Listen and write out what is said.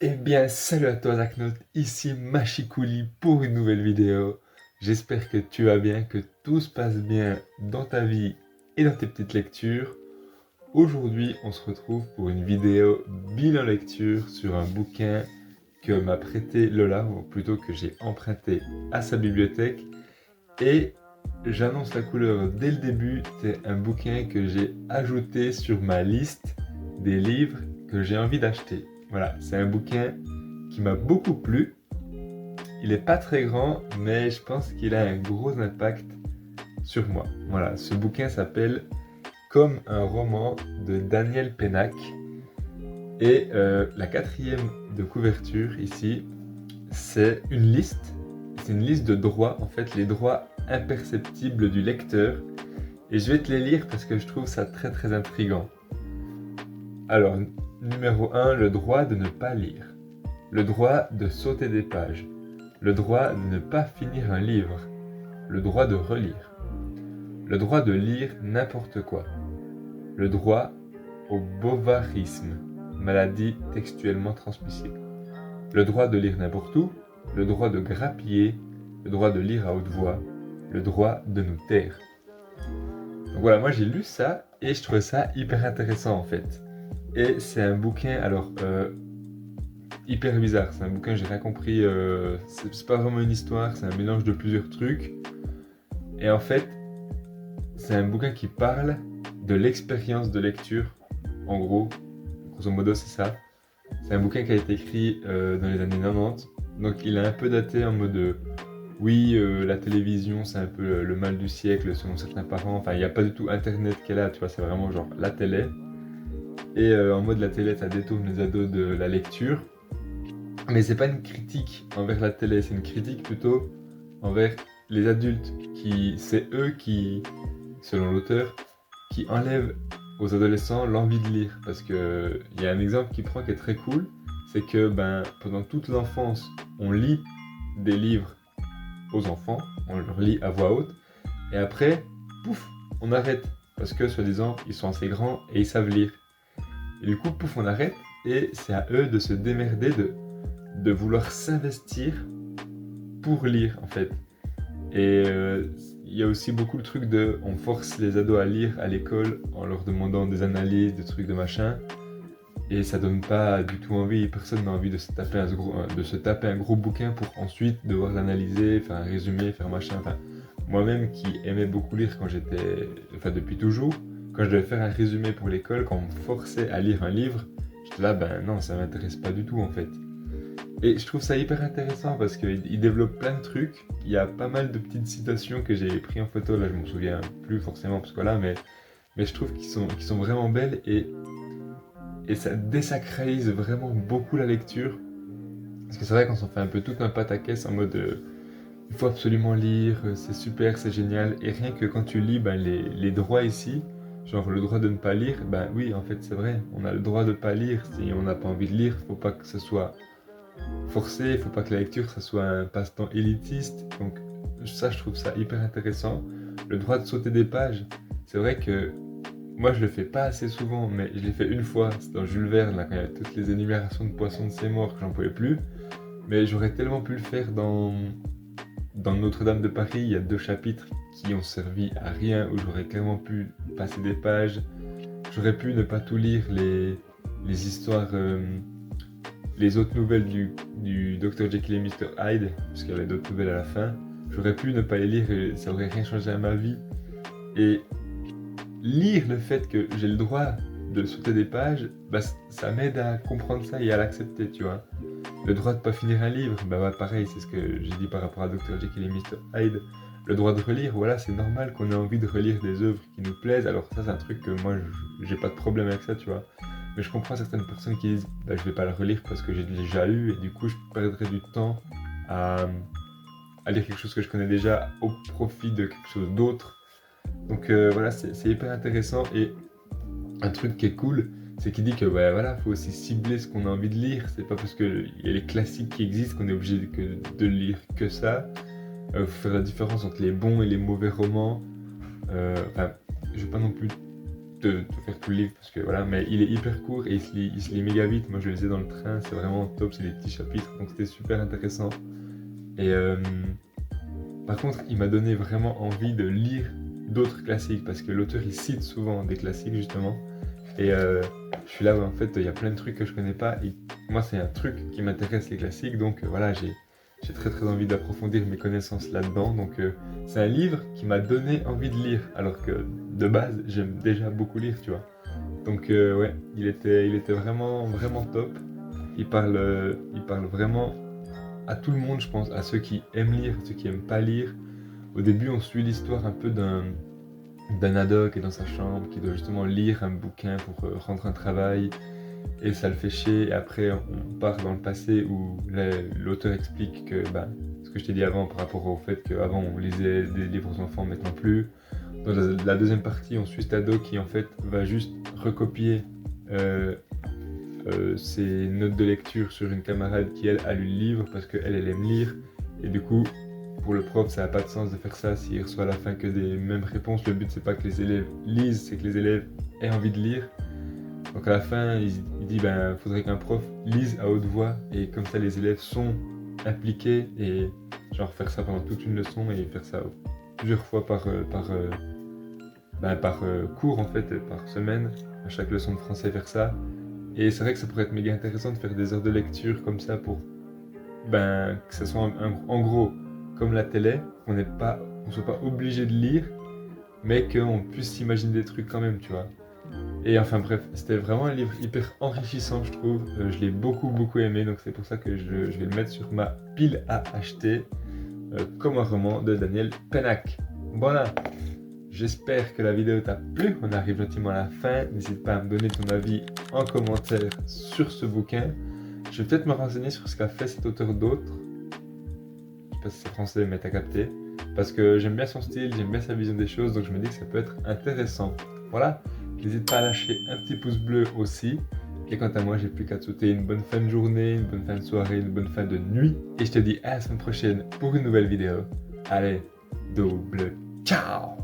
Eh bien, salut à toi Zaknote, ici Machikouli pour une nouvelle vidéo. J'espère que tu vas bien, que tout se passe bien dans ta vie et dans tes petites lectures. Aujourd'hui, on se retrouve pour une vidéo bilan lecture sur un bouquin que m'a prêté Lola, ou plutôt que j'ai emprunté à sa bibliothèque. Et j'annonce la couleur dès le début, c'est un bouquin que j'ai ajouté sur ma liste des livres que j'ai envie d'acheter. Voilà, c'est un bouquin qui m'a beaucoup plu. Il n'est pas très grand, mais je pense qu'il a un gros impact sur moi. Voilà, ce bouquin s'appelle Comme un roman de Daniel Pennac. Et la quatrième de couverture ici, c'est une liste. C'est une liste de droits, en fait, les droits imperceptibles du lecteur. Et je vais te les lire parce que je trouve ça très très intriguant. Alors, numéro 1, le droit de ne pas lire. Le droit de sauter des pages. Le droit de ne pas finir un livre. Le droit de relire. Le droit de lire n'importe quoi. Le droit au bovarisme, maladie textuellement transmissible. Le droit de lire n'importe où. Le droit de grappiller. Le droit de lire à haute voix. Le droit de nous taire. Donc voilà, moi j'ai lu ça et je trouvais ça hyper intéressant en fait. Et c'est un bouquin, alors hyper bizarre. C'est un bouquin, j'ai rien compris. C'est pas vraiment une histoire, c'est un mélange de plusieurs trucs. Et en fait, c'est un bouquin qui parle de l'expérience de lecture. En gros, grosso modo, c'est ça. C'est un bouquin qui a été écrit dans les années 90. Donc il est un peu daté en mode oui, la télévision, c'est un peu le mal du siècle selon certains parents. Enfin, il n'y a pas du tout Internet qu'elle a, tu vois, c'est vraiment genre la télé. Et en mode la télé, ça détourne les ados de la lecture. Mais c'est pas une critique envers la télé, c'est une critique plutôt envers les adultes. C'est eux qui, selon l'auteur, qui enlèvent aux adolescents l'envie de lire. Parce que il y a un exemple qui prend qui est très cool, c'est que pendant toute l'enfance, on lit des livres aux enfants, on leur lit à voix haute, et après, pouf, on arrête. Parce que, soi-disant, ils sont assez grands et ils savent lire. Et du coup, pouf, on arrête, et c'est à eux de se démerder, de vouloir s'investir pour lire, en fait. Et il y a aussi beaucoup le truc de, on force les ados à lire à l'école en leur demandant des analyses, des trucs de machin, et ça donne pas du tout envie, personne n'a envie de se taper un gros bouquin pour ensuite devoir l'analyser, faire un résumé, faire machin. Enfin, moi-même qui aimais beaucoup lire enfin depuis toujours, quand je devais faire un résumé pour l'école, quand on me forçait à lire un livre, j'étais là, ben non, ça m'intéresse pas du tout en fait. Et je trouve ça hyper intéressant parce qu'il développe plein de trucs. Il y a pas mal de petites citations que j'ai pris en photo, là je m'en souviens plus forcément parce que là, mais je trouve qu'ils sont vraiment belles et ça désacralise vraiment beaucoup la lecture. Parce que c'est vrai qu'on s'en fait un peu tout un pataquès en mode il faut absolument lire, c'est super, c'est génial. Et rien que quand tu lis les droits ici, genre le droit de ne pas lire, ben oui, en fait c'est vrai, on a le droit de ne pas lire. Si on n'a pas envie de lire, faut pas que ce soit forcé, il faut pas que la lecture ça soit un passe-temps élitiste. Donc ça, je trouve ça hyper intéressant. Le droit de sauter des pages, c'est vrai que moi je le fais pas assez souvent, mais je l'ai fait une fois, c'est dans Jules Verne, là, quand il y avait toutes les énumérations de poissons de ses morts que j'en pouvais plus. Mais j'aurais tellement pu le faire dans Notre-Dame de Paris, il y a 2 chapitres qui ont servi à rien, où j'aurais clairement pu passer des pages. J'aurais pu ne pas tout lire, les histoires, les autres nouvelles du Dr Jekyll et Mr Hyde, parce qu'il y avait d'autres nouvelles à la fin. J'aurais pu ne pas les lire et ça aurait rien changé à ma vie. Et lire le fait que j'ai le droit de sauter des pages, ça m'aide à comprendre ça et à l'accepter, tu vois. Le droit de pas finir un livre, pareil, c'est ce que j'ai dit par rapport à Dr Jekyll et Mr Hyde. Le droit de relire, voilà, c'est normal qu'on ait envie de relire des œuvres qui nous plaisent. Alors ça, c'est un truc que moi, j'ai pas de problème avec ça, tu vois. Mais je comprends certaines personnes qui disent, je vais pas le relire parce que j'ai déjà lu et du coup, je perdrais du temps à, à lire quelque chose que je connais déjà au profit de quelque chose d'autre. Donc voilà, c'est hyper intéressant et un truc qui est cool, c'est qu'il dit que voilà, faut aussi cibler ce qu'on a envie de lire. C'est pas parce qu'il y a les classiques qui existent qu'on est obligé de lire que ça. Faut faire la différence entre les bons et les mauvais romans. Enfin, je vais pas non plus te te faire tout le livre parce que voilà, mais il est hyper court et il se lit méga vite. Moi je le lisais dans le train, c'est vraiment top, c'est des petits chapitres, donc c'était super intéressant. Et par contre, il m'a donné vraiment envie de lire d'autres classiques parce que l'auteur il cite souvent des classiques justement. Et je suis là où en fait il y a plein de trucs que je connais pas et moi c'est un truc qui m'intéresse les classiques, donc voilà, j'ai très très envie d'approfondir mes connaissances là-dedans. Donc c'est un livre qui m'a donné envie de lire alors que de base j'aime déjà beaucoup lire, tu vois. Donc ouais, il était vraiment vraiment top. Il parle vraiment à tout le monde, je pense, à ceux qui aiment lire, à ceux qui aiment pas lire. Au début, on suit l'histoire un peu d'un ado qui est dans sa chambre, qui doit justement lire un bouquin pour rendre un travail, et ça le fait chier. Et après, on part dans le passé où l'auteur explique que, bah, ce que je t'ai dit avant par rapport au fait qu'avant on lisait des livres aux enfants, maintenant plus. Dans la deuxième partie, on suit cet ado qui en fait va juste recopier ses notes de lecture sur une camarade qui elle a lu le livre parce qu'elle elle aime lire, et du coup pour le prof ça n'a pas de sens de faire ça s'il reçoit à la fin que des mêmes réponses. Le but c'est pas que les élèves lisent, c'est que les élèves aient envie de lire. Donc à la fin il dit ben faudrait qu'un prof lise à haute voix et comme ça les élèves sont impliqués, et genre faire ça pendant toute une leçon et faire ça plusieurs fois par cours en fait, par semaine, à chaque leçon de français faire ça. Et c'est vrai que ça pourrait être méga intéressant de faire des heures de lecture comme ça pour que ça soit en gros comme la télé, qu'on soit pas obligé de lire, mais qu'on puisse s'imaginer des trucs quand même, tu vois. Et enfin bref, c'était vraiment un livre hyper enrichissant, je trouve. Je l'ai beaucoup beaucoup aimé, donc c'est pour ça que je vais le mettre sur ma pile à acheter, comme un roman de Daniel Pennac. Voilà. J'espère que la vidéo t'a plu, on arrive gentiment à la fin. N'hésite pas à me donner ton avis en commentaire sur ce bouquin. Je vais peut-être me renseigner sur ce qu'a fait cet auteur d'autre. Je sais pas si c'est français, mais t'as capté. Parce que j'aime bien son style, j'aime bien sa vision des choses, donc je me dis que ça peut être intéressant. Voilà, n'hésite pas à lâcher un petit pouce bleu aussi. Et quant à moi, j'ai plus qu'à te souhaiter une bonne fin de journée, une bonne fin de soirée, une bonne fin de nuit. Et je te dis à la semaine prochaine pour une nouvelle vidéo. Allez, double ciao!